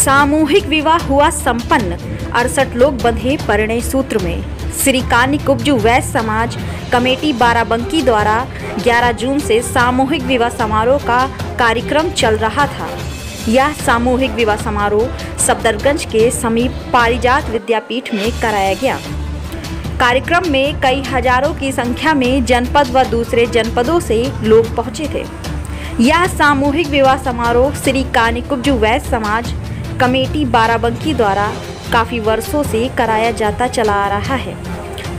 सामूहिक विवाह हुआ संपन्न, 68 लोग बंधे परिणय सूत्र में। श्री कान्य कुब्जू वैश्य समाज कमेटी बाराबंकी द्वारा 11 जून से सामूहिक विवाह समारोह का कार्यक्रम चल रहा था। यह सामूहिक विवाह समारोह सफदरगंज के समीप पारिजात विद्यापीठ में कराया गया। कार्यक्रम में कई हजारों की संख्या में जनपद व दूसरे जनपदों से लोग पहुंचे थे। यह सामूहिक विवाह समारोह श्री कान्य कुब्जू वैश्य समाज कमेटी बाराबंकी द्वारा काफ़ी वर्षों से कराया जाता चला आ रहा है।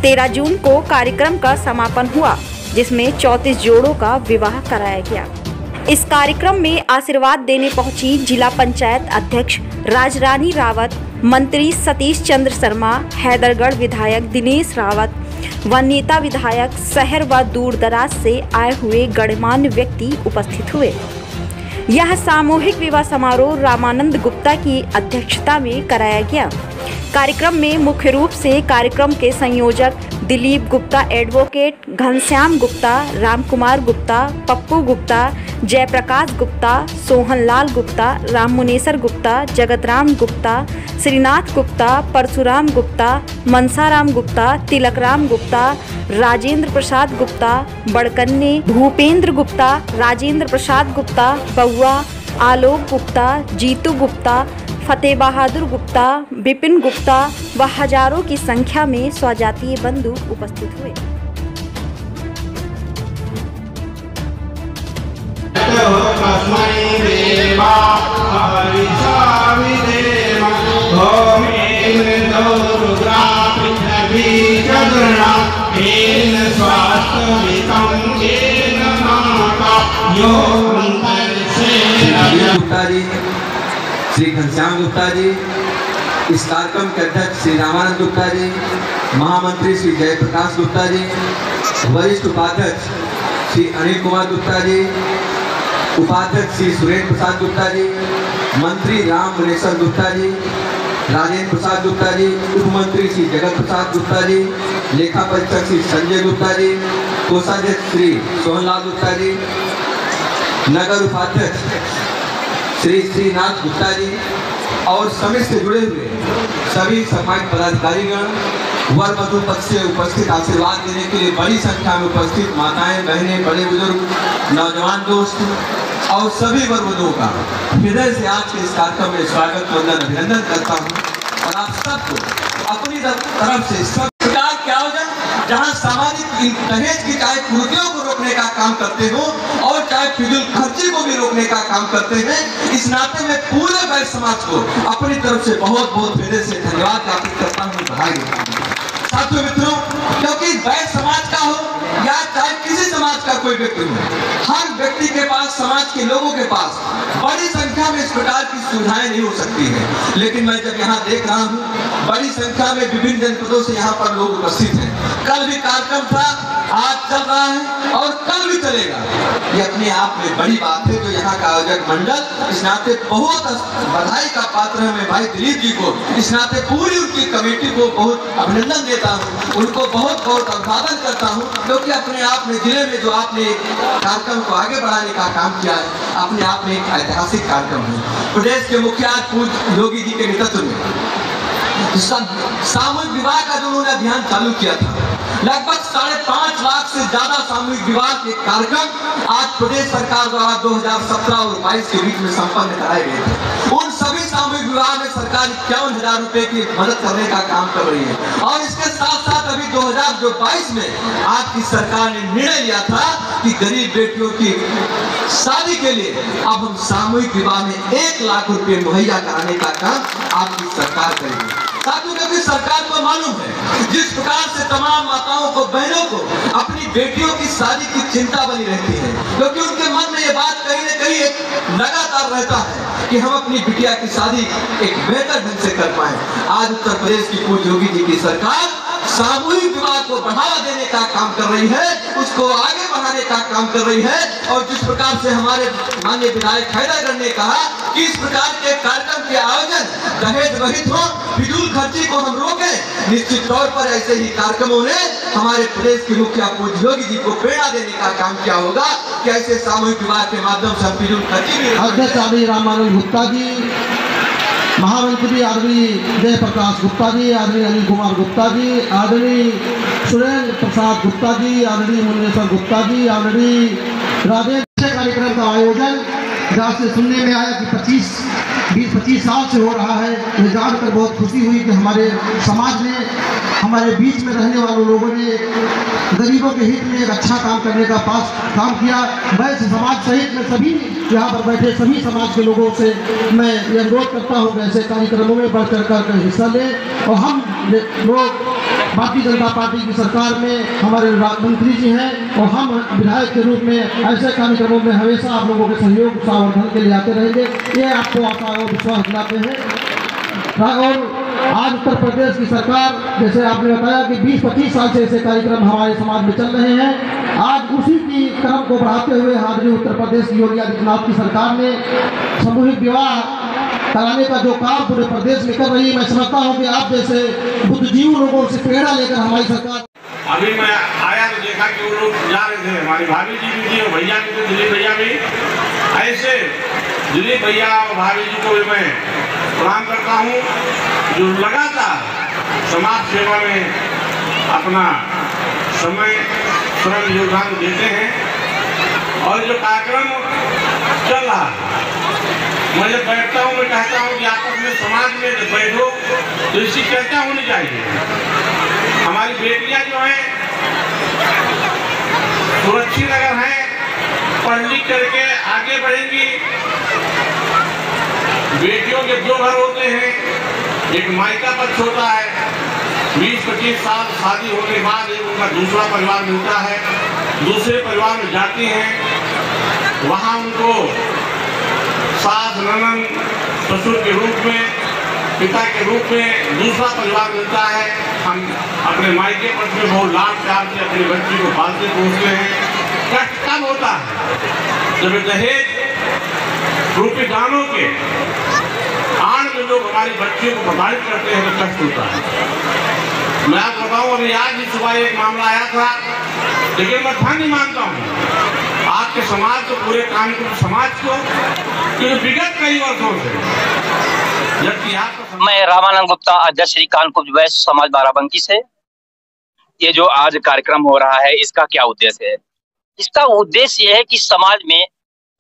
13 जून को कार्यक्रम का समापन हुआ, जिसमें 34 जोड़ों का विवाह कराया गया। इस कार्यक्रम में आशीर्वाद देने पहुंची जिला पंचायत अध्यक्ष राजरानी रावत, मंत्री सतीश चंद्र शर्मा, हैदरगढ़ विधायक दिनेश रावत व नेता विधायक शहर व दूर दराज से आए हुए गणमान्य व्यक्ति उपस्थित हुए। यह सामूहिक विवाह समारोह रामानंद गुप्ता की अध्यक्षता में कराया गया। कार्यक्रम में मुख्य रूप से कार्यक्रम के संयोजक दिलीप गुप्ता, एडवोकेट घनश्याम गुप्ता, रामकुमार गुप्ता, पप्पू गुप्ता, जयप्रकाश गुप्ता, सोहनलाल गुप्ता, राममुनेसर गुप्ता, जगतराम गुप्ता, श्रीनाथ गुप्ता, परशुराम गुप्ता, मनसाराम गुप्ता, तिलकराम गुप्ता, राजेंद्र प्रसाद गुप्ता, बड़कन्ने, भूपेंद्र गुप्ता, राजेंद्र प्रसाद गुप्ता, बउआ, आलोक गुप्ता, जीतू गुप्ता, फतेह बहादुर गुप्ता, विपिन गुप्ता व हजारों की संख्या में स्वजातीय बंधु उपस्थित हुए। श्री घनश्याम गुप्ता जी, इस कार्यक्रम के अध्यक्ष श्री रामानंद गुप्ता जी, महामंत्री श्री जयप्रकाश गुप्ता जी, वरिष्ठ उपाध्यक्ष श्री अनिल कुमार गुप्ता जी, उपाध्यक्ष श्री सुरेंद्र प्रसाद गुप्ता जी, मंत्री राममुनेसर गुप्ता जी, राजेंद्र प्रसाद गुप्ता जी, उपमंत्री श्री जगत प्रसाद गुप्ता जी, लेखा परीक्षक श्री संजय गुप्ता जी, कोषाध्यक्ष श्री सोहनलाल गुप्ता जी, नगर उपाध्यक्ष श्री श्रीनाथ गुप्ता जी और समिति से जुड़े हुए सभी सामाजिक पदाधिकारीगण, वर वधू पक्ष से उपस्थित आशीर्वाद देने के लिए बड़ी संख्या में उपस्थित माताएं, बहनें, बड़े बुजुर्ग, नौजवान दोस्त और सभी वर वधुओं का हृदय से आज के इस कार्यक्रम में स्वागत, वंदन, अभिनंदन करता हूँ। और आप सबको अपनी तरफ से सब प्रकार के आयोजन जहाँ सामाजिक दहेज की चाहे कुरीतियों को रोकने का काम करते हो और चाहे फिजूल खर्ची को भी रोकने का काम करते हैं, इस नाते में पूरे वैश्य समाज को अपनी तरफ से बहुत बहुत हृदय से धन्यवाद ज्ञापित करता हूँ, बधाई देता हूँ। साथियों मित्रों, क्योंकि वैश्य समाज का हो या चाहे किसी समाज का कोई व्यक्ति हो, हर व्यक्ति के पास, समाज के लोगों के पास बड़ी संख्या में इस प्रकार की सुविधाएं नहीं हो सकती है। लेकिन मैं जब यहाँ देख रहा हूँ, बड़ी संख्या में विभिन्न जनपदों से यहाँ पर लोग उपस्थित हैं। कल भी कार्यक्रम था, आज चल रहा है और कल भी चलेगा। ये अपने आप में बड़ी बात है। जो यहाँ का आयोजक मंडल, इस नाते बहुत बधाई का पात्र है मैं भाई दिलीप जी को, इस नाते पूरी उनकी कमेटी को बहुत अभिनंदन देता हूँ, उनको बहुत बहुत अभिवादन करता हूँ, क्योंकि अपने आप में जिले में जो आपने कार्यक्रम को आगे बढ़ाने का काम किया है, अपने आप में एक ऐतिहासिक कार्यक्रम है। प्रदेश के मुखिया पूज्य योगी जी के नेतृत्व में सामूहिक विवाह का जो उन्होंने अभियान चालू किया था, लगभग 5.5 लाख से ज्यादा सामूहिक विवाह के कार्यक्रम आज प्रदेश सरकार द्वारा 2017 और 22 के बीच में संपन्न कराए गए थे। उन सभी सामूहिक विवाह में सरकार 51,000 रुपए की मदद करने का काम कर रही है। और इसके साथ साथ अभी 2022 में आज की सरकार ने निर्णय लिया था कि गरीब बेटियों की शादी के लिए अब हम सामूहिक विवाह में 1 लाख रुपए मुहैया कराने का काम आपकी सरकार करेगी। साथियों, क्योंकि सरकार को मालूम है जिस प्रकार से तमाम माताओं को, बहनों को अपनी बेटियों की शादी की चिंता बनी रहती है, क्योंकि उनके मन में ये बात कहीं न कहीं एक लगातार रहता है कि हम अपनी बिटिया की शादी एक बेहतर ढंग से कर पाए। आज उत्तर प्रदेश की पूज्य योगी जी की सरकार सामूहिक विवाह को बढ़ावा देने का काम कर रही है, उसको आगे बढ़ाने का काम कर रही है। और जिस प्रकार से हमारे माननीय विधायक हैदरगढ़ ने कहा कि इस प्रकार के कार्यक्रम के आयोजन दहेज रहित हो, फिजूल खर्ची को हम रोकें, निश्चित तौर पर ऐसे ही कार्यक्रमों ने हमारे प्रदेश के मुखिया पूज्य योगी जी को प्रेरणा देने का काम किया होगा कि ऐसे सामूहिक विवाह के माध्यम से हम फिजूल खर्ची भी। अध्यक्ष रामानंद गुप्ता जी, महामंत्री आदरणीय जयप्रकाश गुप्ता जी, आदरणीय अनिल कुमार गुप्ता जी, आदरणीय सुरेंद्र प्रसाद गुप्ता जी, आदरणीय मुनेश्वर गुप्ता जी, आदरणीय राजेंद्र कार्यक्रम का आयोजन जहाँ से सुनने में आया कि 20-25 साल से हो रहा है। ये जानकर बहुत खुशी हुई कि हमारे समाज में, हमारे बीच में रहने वाले लोगों ने गरीबों के हित में एक अच्छा काम करने का काम किया। वैसे समाज सहित में सभी यहाँ पर बैठे सभी समाज के लोगों से मैं ये अनुरोध करता हूँ कि ऐसे कार्यक्रमों में बढ़ चढ़ कर हिस्सा लें। और हम लोग भारतीय जनता पार्टी की सरकार में हमारे मंत्री जी हैं और हम विधायक के रूप में ऐसे कार्यक्रमों में हमेशा आप लोगों के सहयोग संवर्धन के लिए आते रहेंगे, ये आपको आशा और विश्वास दिलाते हैं। और आज उत्तर प्रदेश की सरकार, जैसे आपने बताया कि 20-25 साल से ऐसे कार्यक्रम हमारे समाज में चल रहे हैं, आज उसी की क्रम को बढ़ाते हुए आदरणीय उत्तर प्रदेश की योगी आदित्यनाथ की सरकार ने सामूहिक विवाह कराने का जो काम पूरे प्रदेश में कर रही है, मैं समझता हूँ कि आप जैसे बुद्धिजीवी लोगों से प्रेरणा लेकर हमारी सरकार। अभी मैं आया तो देखा कि वो लोग जा रहे थे, हमारी भाभी जी भी थी और भैया भी थे, दिलीप भैया भी। ऐसे दिलीप भैया और भाभी जी को भी मैं प्रणाम करता हूँ, जो लगातार समाज सेवा में अपना समय श्रम योगदान देते हैं। और जो कार्यक्रम चल रहा है, मैं जब बैठता हूँ मैं कहता हूँ कि आपस में समाज में जब बैठो तो इसकी चर्चा होनी चाहिए। हमारी बेटियां जो हैं सुरक्षित अगर हैं, पढ़ लिख करके आगे बढ़ेंगी। बेटियों के 2 घर होते हैं, एक मायका पक्ष होता है, 20-25 साल शादी होने के बाद एक उनका दूसरा परिवार मिलता है, दूसरे परिवार में जाती हैं, वहाँ उनको सास ननद ससुर के रूप में, पिता के रूप में दूसरा परिवार मिलता है। हम अपने मायके पक्ष में बहुत लाड प्यार से अपनी बच्ची को पालते पोसते हैं। कष्ट कब होता है जब दहेज रूपी दानों के आड़ में लोग हमारी बच्चियों को प्रताड़ित करते हैं तो कष्ट होता है। मैं आपको बताऊं, अभी आज ही सुबह एक मामला आया था, लेकिन मैं था नहीं मानता हूँ आपके समाज को, पूरे कानपुर समाज को, क्योंकि विगत कई वर्षों से जबकि मैं रामानंद गुप्ता, अध्यक्ष श्री कानपुर वैश्य समाज बाराबंकी से। ये जो आज कार्यक्रम हो रहा है, इसका क्या उद्देश्य है? इसका उद्देश्य ये है कि समाज में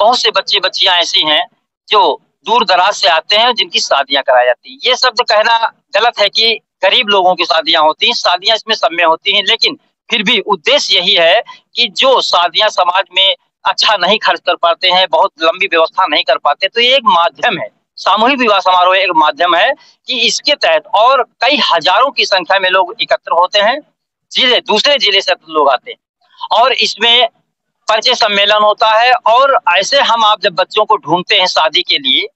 बहुत से बच्चे बच्चियां ऐसी हैं जो दूर दराज से आते हैं, जिनकी शादियां कराई जाती हैं। ये शब्द कहना गलत है कि गरीब लोगों की शादियां होती हैं, शादियां इसमें सब में होती हैं, लेकिन फिर भी उद्देश्य यही है कि जो शादियां समाज में अच्छा नहीं खर्च कर पाते हैं, बहुत लंबी व्यवस्था नहीं कर पाते, तो ये एक माध्यम है। सामूहिक विवाह समारोह एक माध्यम है कि इसके तहत और कई हजारों की संख्या में लोग एकत्र होते हैं, दूसरे जिले से लोग आते हैं और इसमें परिचय सम्मेलन होता है। और ऐसे हम आप जब बच्चों को ढूंढते हैं शादी के लिए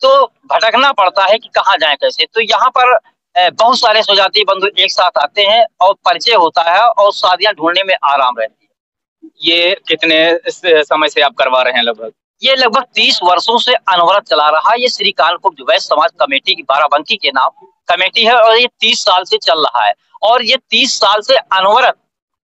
तो भटकना पड़ता है कि कहाँ जाएं कैसे। तो यहाँ पर बहुत सारे स्वजाति बंधु एक साथ आते हैं और परिचय होता है और शादियां ढूंढने में आराम रहती है। ये कितने समय से आप करवा रहे हैं? लगभग ये लगभग 30 वर्षों से अनवरत चला रहा है। ये श्री कानपुर वैश्य समाज कमेटी की बाराबंकी के नाम कमेटी है और ये 30 साल से चल रहा है। और ये 30 साल से अनवरत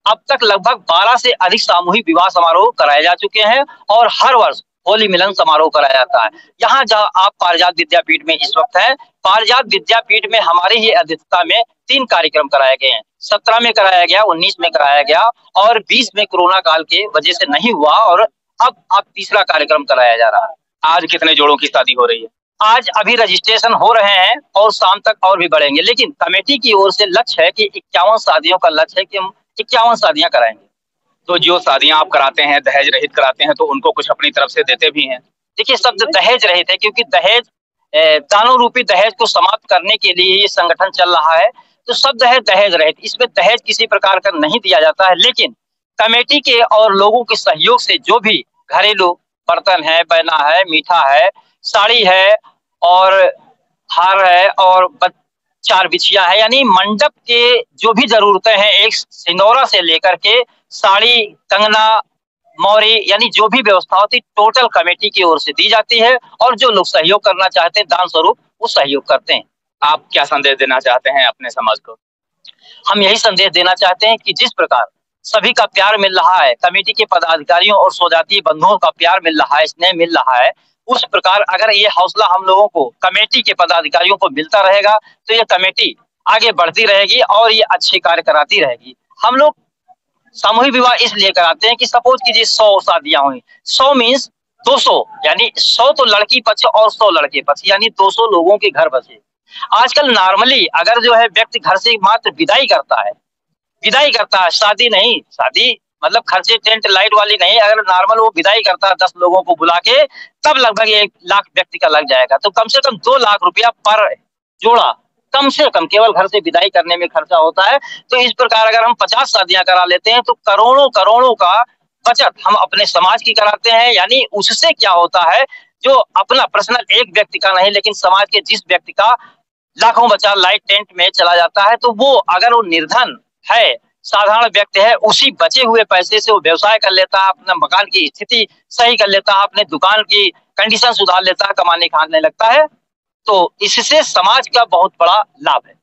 अब तक लगभग 12 से अधिक सामूहिक विवाह समारोह कराए जा चुके हैं और हर वर्ष होली मिलन समारोह कराया जाता है। यहाँ जहाँ आप पारिजात विद्यापीठ में इस वक्त हैं, पारिजात विद्यापीठ में हमारी ही अध्यक्षता में 3 कार्यक्रम कराए गए हैं। 17 में कराया गया, 19 में कराया गया और 20 में कोरोना काल के वजह से नहीं हुआ और अब तीसरा कार्यक्रम कराया जा रहा है। आज कितने जोड़ों की शादी हो रही है? आज अभी रजिस्ट्रेशन हो रहे हैं और शाम तक और भी बढ़ेंगे, लेकिन कमेटी की ओर से लक्ष्य है कि 51 शादियों का लक्ष्य है कि हम 51 शादियां कराएंगे। तो जो शादियां आप कराते हैं, दहेज रहित कराते हैं, तो उनको कुछ अपनी तरफ से देते भी हैं? देखिए, शब्द दहेज रहित है क्योंकि दहेज दानों रूपी दहेज को समाप्त करने के लिए ये संगठन चल रहा है। तो शब्द है दहेज रहित, इसमें दहेज किसी प्रकार का नहीं दिया जाता है, लेकिन कमेटी के और लोगों के सहयोग से जो भी घरेलू बर्तन है, बैना है, मीठा है, साड़ी है और हार है और 4 बिछिया है, यानी मंडप के जो भी जरूरतें हैं, एक सिंदूरा से लेकर के साड़ी, कंगना, मौरी, यानी जो भी व्यवस्था होती टोटल कमेटी की ओर से दी जाती है। और जो लोग सहयोग करना चाहते हैं दान स्वरूप, वो सहयोग करते हैं। आप क्या संदेश देना चाहते हैं अपने समाज को? हम यही संदेश देना चाहते हैं कि जिस प्रकार सभी का प्यार मिल रहा है, कमेटी के पदाधिकारियों और स्वजातीय बंधुओं का प्यार मिल रहा है, स्नेह मिल रहा है, उस प्रकार अगर ये हौसला हम लोगों को कमेटी के पदाधिकारियों को मिलता रहेगा तो ये कमेटी आगे बढ़ती रहेगी और ये अच्छे कार्य कराती रहेगी। हम लोग सामूहिक विवाह इसलिए कराते हैं कि सपोज कीजिए 100 शादियां हुई, 100 मीन्स 200, यानी 100 तो लड़की पक्ष और 100 लड़के पक्ष, यानी 200 लोगों के घर बसे। आजकल नॉर्मली अगर जो है व्यक्ति घर से मात्र विदाई करता है, शादी नहीं, शादी मतलब खर्चे टेंट लाइट वाली नहीं, अगर नॉर्मल वो विदाई करता है 10 लोगों को बुला के, तब लगभग 1 लाख व्यक्ति का लग जाएगा। तो कम से कम 2 लाख रुपया पर जोड़ा कम से कम केवल घर से विदाई करने में खर्चा होता है। तो इस प्रकार अगर हम 50 शादियां करा लेते हैं तो करोड़ों का बचत हम अपने समाज की कराते हैं। यानी उससे क्या होता है, जो अपना पर्सनल एक व्यक्ति का नहीं लेकिन समाज के जिस व्यक्ति का लाखों बचा लाइट टेंट में चला जाता है, तो वो अगर वो निर्धन है, साधारण व्यक्ति है, उसी बचे हुए पैसे से वो व्यवसाय कर लेता है, अपना मकान की स्थिति सही कर लेता है, अपने दुकान की कंडीशन सुधार लेता है, कमाने खाने लगता है। तो इससे समाज का बहुत बड़ा लाभ है।